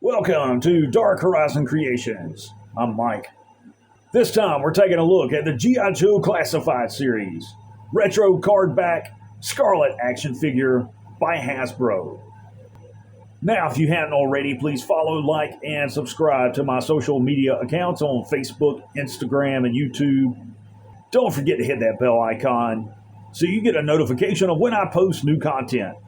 Welcome to Dark Horizon Creations. I'm Mike. This time we're taking a look at the G.I. Joe Classified series, retro card back Scarlett action figure by Hasbro. Now, if you haven't already, please follow, like, and subscribe to my social media accounts on Facebook, Instagram, and YouTube. Don't forget to hit that bell icon so you get a notification of when I post new content.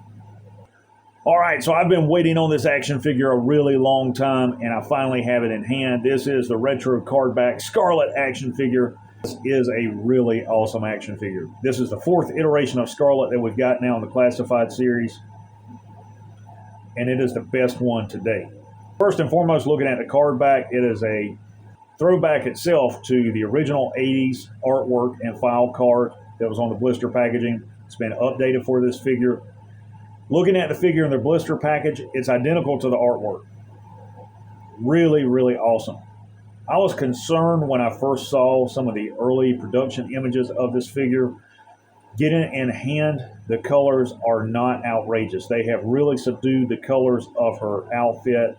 Alright, so I've been waiting on this action figure a really long time, and I finally have it in hand. This is the retro card back Scarlett action figure. This is a really awesome action figure. This is the fourth iteration of Scarlett that we've got now in the Classified series, and it is the best one to date. First and foremost, looking at the card back, it is a throwback itself to the original 80s artwork and file card that was on the blister packaging. It's been updated for this figure. Looking at the figure in the blister package, it's identical to the artwork. Really, really awesome. I was concerned when I first saw some of the early production images of this figure. Getting it in hand, the colors are not outrageous. They have really subdued the colors of her outfit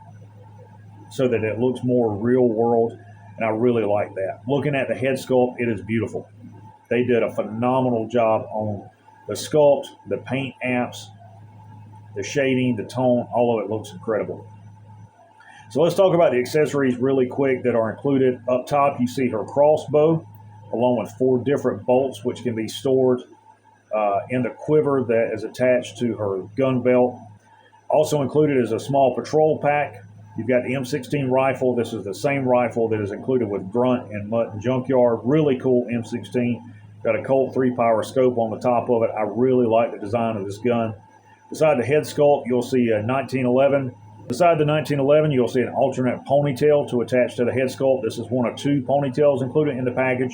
so that it looks more real world, and I really like that. Looking at the head sculpt, it is beautiful. They did a phenomenal job on the sculpt, the paint apps, the shading, the tone, all of it looks incredible. So let's talk about the accessories really quick that are included. Up top, you see her crossbow, along with 4 different bolts, which can be stored in the quiver that is attached to her gun belt. Also included is a small patrol pack. You've got the M16 rifle. This is the same rifle that is included with Grunt and Mutt and Junkyard. Really cool M16. Got a Colt 3-power scope on the top of it. I really like the design of this gun. Beside the head sculpt, you'll see a 1911. Beside the 1911, you'll see an alternate ponytail to attach to the head sculpt. This is one of 2 ponytails included in the package.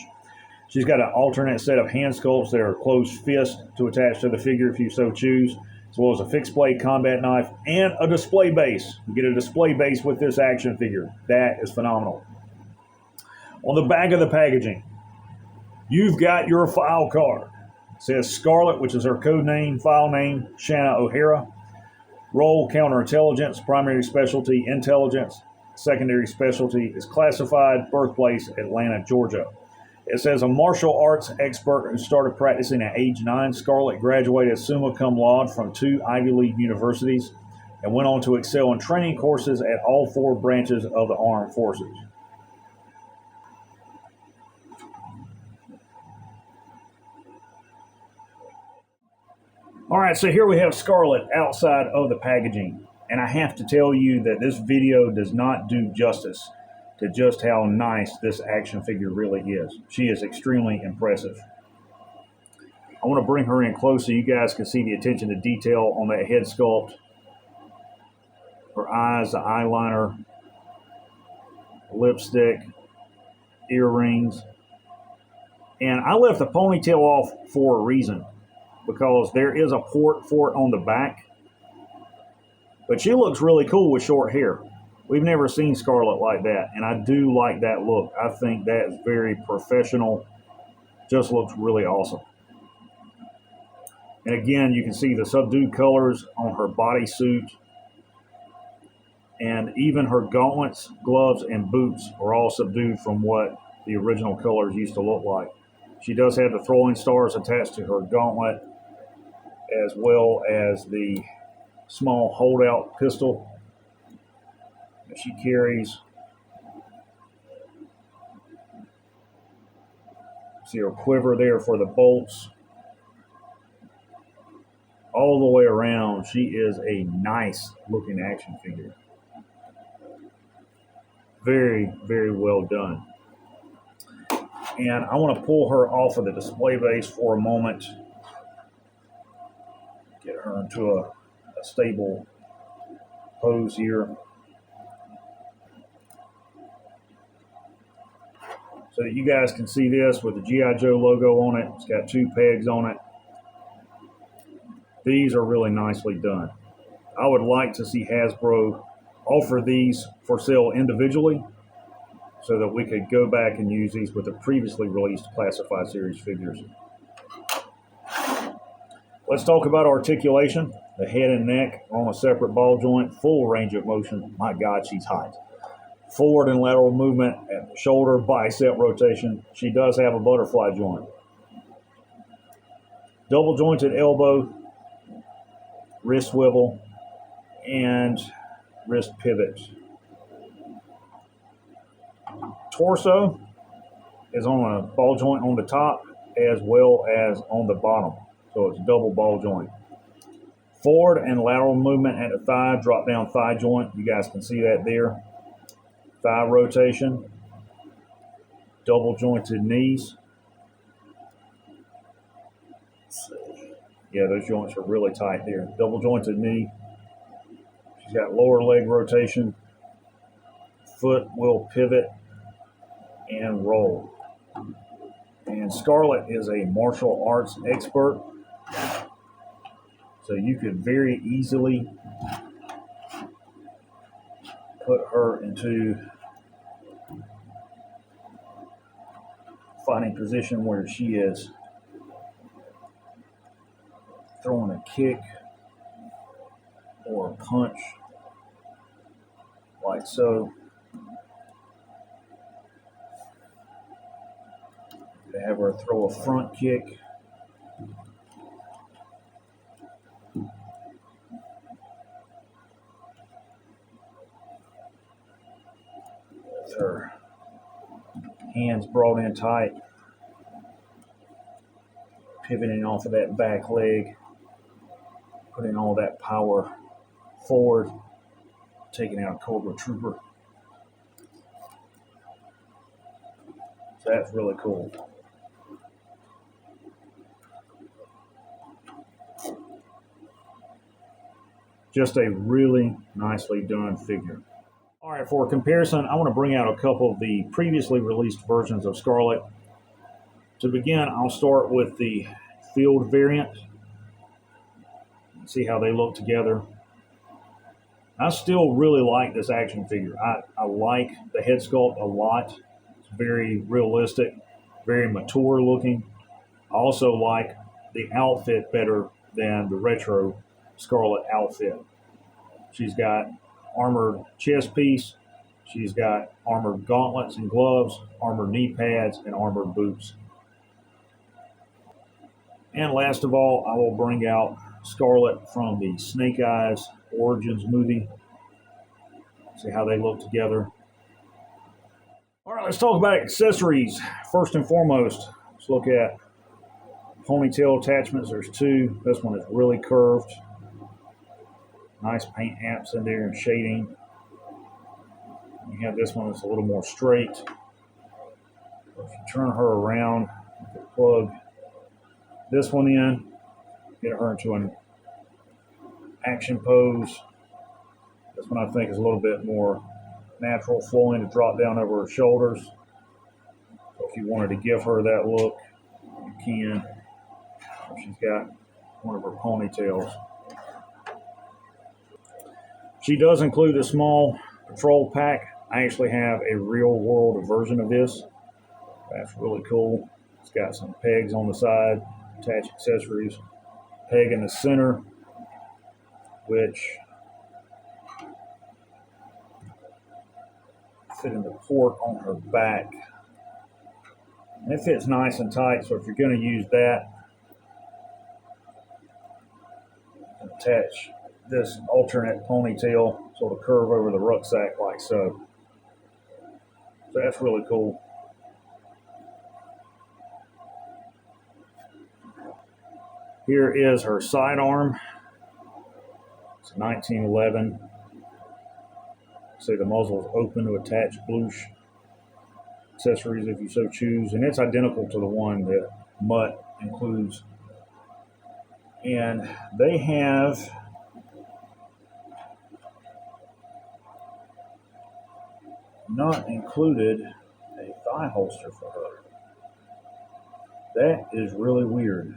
She's got an alternate set of hand sculpts that are closed fist to attach to the figure if you so choose, as well as a fixed blade combat knife and a display base. You get a display base with this action figure. That is phenomenal. On the back of the packaging, you've got your file card. It says Scarlett, which is her code name, file name, Shanna O'Hara. Role, counterintelligence, primary specialty, intelligence. Secondary specialty is classified, birthplace, Atlanta, Georgia. It says a martial arts expert who started practicing at age 9. Scarlett graduated summa cum laude from 2 Ivy League universities and went on to excel in training courses at all 4 branches of the armed forces. All right, so here we have Scarlett outside of the packaging, and I have to tell you that this video does not do justice to just how nice this action figure really is. She is extremely impressive. I want to bring her in close so you guys can see the attention to detail on that head sculpt. Her eyes, the eyeliner, lipstick, earrings. And I left the ponytail off for a reason, because there is a port for it on the back. But she looks really cool with short hair. We've never seen Scarlett like that, and I do like that look. I think that is very professional. Just looks really awesome. And again, you can see the subdued colors on her bodysuit, and even her gauntlets, gloves, and boots are all subdued from what the original colors used to look like. She does have the throwing stars attached to her gauntlet, as well as the small holdout pistol that she carries. See her quiver there for the bolts. All the way around, she is a nice looking action figure. Very, very well done. And I want to pull her off of the display base for a moment. Get her into a stable pose here, so that you guys can see this with the G.I. Joe logo on it. It's got 2 pegs on it. These are really nicely done. I would like to see Hasbro offer these for sale individually so that we could go back and use these with the previously released Classified Series figures. Let's talk about articulation. The head and neck on a separate ball joint, full range of motion. My God, she's hot. Forward and lateral movement at the shoulder, bicep rotation. She does have a butterfly joint. Double jointed elbow, wrist swivel, and wrist pivot. Torso is on a ball joint on the top as well as on the bottom. So it's double ball joint. Forward and lateral movement at the thigh, drop down thigh joint. You guys can see that there. Thigh rotation. Double jointed knees. Yeah, those joints are really tight there. Double jointed knee. She's got lower leg rotation. Foot will pivot and roll. And Scarlett is a martial arts expert. So you could very easily put her into fighting position where she is throwing a kick or a punch like so. To have her throw a front kick. With her hands brought in tight, pivoting off of that back leg, putting all that power forward, taking out Cobra Trooper. So that's really cool. Just a really nicely done figure. All right, for comparison, I want to bring out a couple of the previously released versions of Scarlett. To begin, I'll start with the field variant. See how they look together. I still really like this action figure. I like the head sculpt a lot. It's very realistic, very mature looking. I also like the outfit better than the retro Scarlett outfit. She's got armored chest piece. She's got armored gauntlets and gloves, armored knee pads, and armored boots. And last of all, I will bring out Scarlett from the Snake Eyes Origins movie. See how they look together. All right, let's talk about accessories. First and foremost, let's look at ponytail attachments. There's two. This one is really curved. Nice paint apps in there and shading. You have this one that's a little more straight. So if you turn her around, you can plug this one in, get her into an action pose. This one I think is a little bit more natural, flowing to drop down over her shoulders. So if you wanted to give her that look, you can. She's got one of her ponytails. She does include a small patrol pack. I actually have a real world version of this. That's really cool. It's got some pegs on the side, attached accessories, peg in the center, which fit in the port on her back. And it fits nice and tight, so if you're going to use that, attach this alternate ponytail sort of curve over the rucksack like so. So that's really cool. Here is her sidearm. It's 1911. See, the muzzle is open to attach blush accessories if you so choose, and it's identical to the one that Mutt includes. And they have not included a thigh holster for her. That is really weird.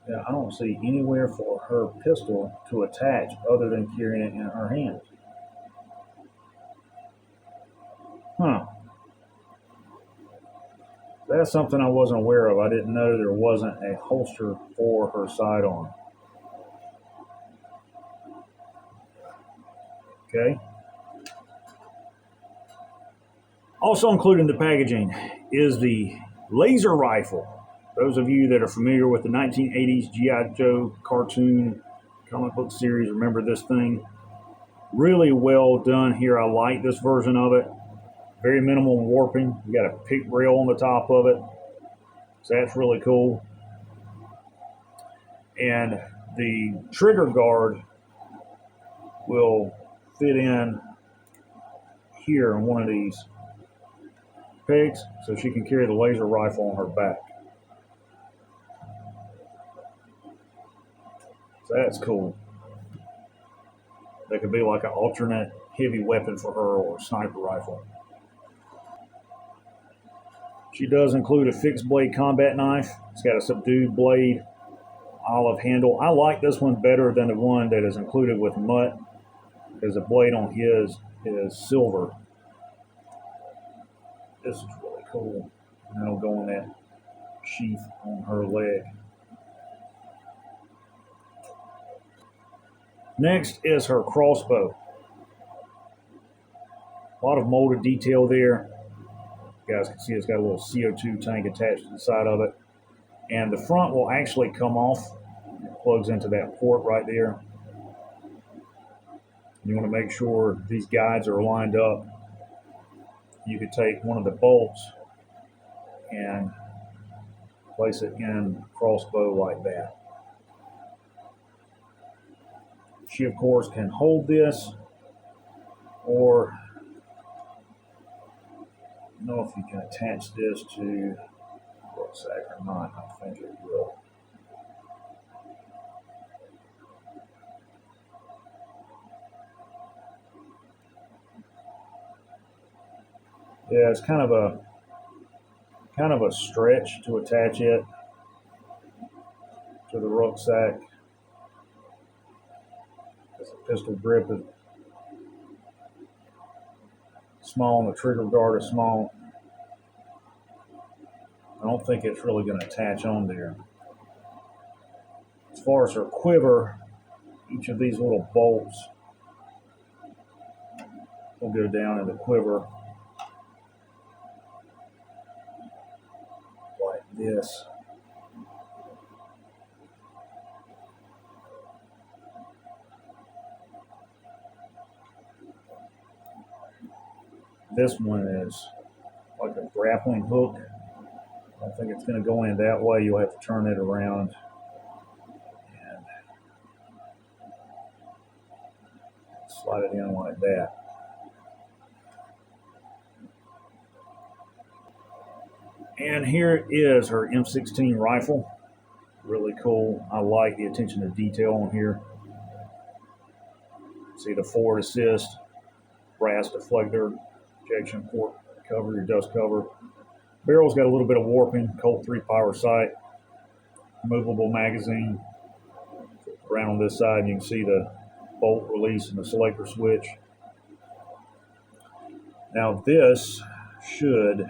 Yeah, I don't see anywhere for her pistol to attach other than carrying it in her hands. Huh. is something I wasn't aware of. I didn't know there wasn't a holster for her sidearm. Okay. Also included in the packaging is the laser rifle. Those of you that are familiar with the 1980s G.I. Joe cartoon comic book series, remember this thing. Really well done here. I like this version of it. Very minimal warping. You got a pick rail on the top of it. So that's really cool. And the trigger guard will fit in here in one of these pegs, so she can carry the laser rifle on her back. So that's cool. That could be like an alternate heavy weapon for her or a sniper rifle. She does include a fixed blade combat knife. It's got a subdued blade, olive handle. I like this one better than the one that is included with Mutt, because the blade on his is silver. This is really cool. And that'll go in that sheath on her leg. Next is her crossbow. A lot of molded detail there. You guys can see it's got a little CO2 tank attached to the side of it. And the front will actually come off. It plugs into that port right there. You want to make sure these guides are lined up. You could take one of the bolts and place it in the crossbow like that. She, of course, can hold this, or I don't know if you can attach this to the rucksack or not. I think it will. Yeah, it's kind of a stretch to attach it to the rucksack. The pistol grip is small and the trigger guard is small. I don't think it's really going to attach on there. As far as her quiver, each of these little bolts will go down in the quiver like this. This one is like a grappling hook. I think it's going to go in that way. You'll have to turn it around and slide it in like that. And here is her M16 rifle. Really cool. I like the attention to detail on here. See the forward assist, brass deflector, ejection port cover, your dust cover. Barrel's got a little bit of warping, Colt 3 power sight, movable magazine. Around on this side, you can see the bolt release and the selector switch. Now this should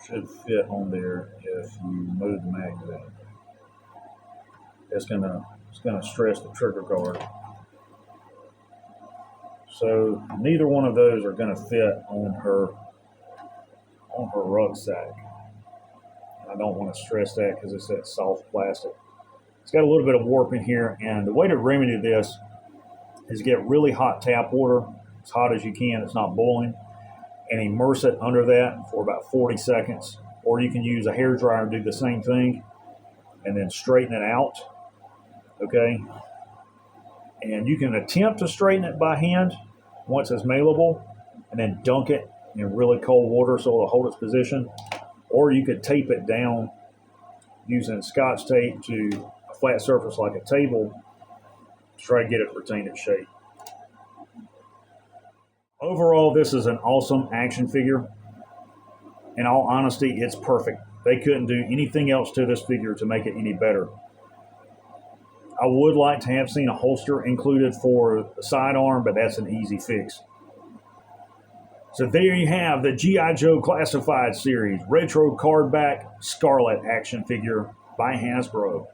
fit on there if you move the magazine. It's gonna stress the trigger guard. So neither one of those are going to fit on her rucksack. I don't want to stress that because it's that soft plastic. It's got a little bit of warping here, and the way to remedy this is get really hot tap water, as hot as you can, it's not boiling, and immerse it under that for about 40 seconds. Or you can use a hairdryer and do the same thing, and then straighten it out, okay? And you can attempt to straighten it by hand once it's malleable, and then dunk it in really cold water so it'll hold its position. Or you could tape it down using Scotch tape to a flat surface like a table to try to get it to retain its shape. Overall, this is an awesome action figure. In all honesty, it's perfect. They couldn't do anything else to this figure to make it any better. I would like to have seen a holster included for the sidearm, but that's an easy fix. So there you have the G.I. Joe Classified series, retro card back Scarlett action figure by Hasbro.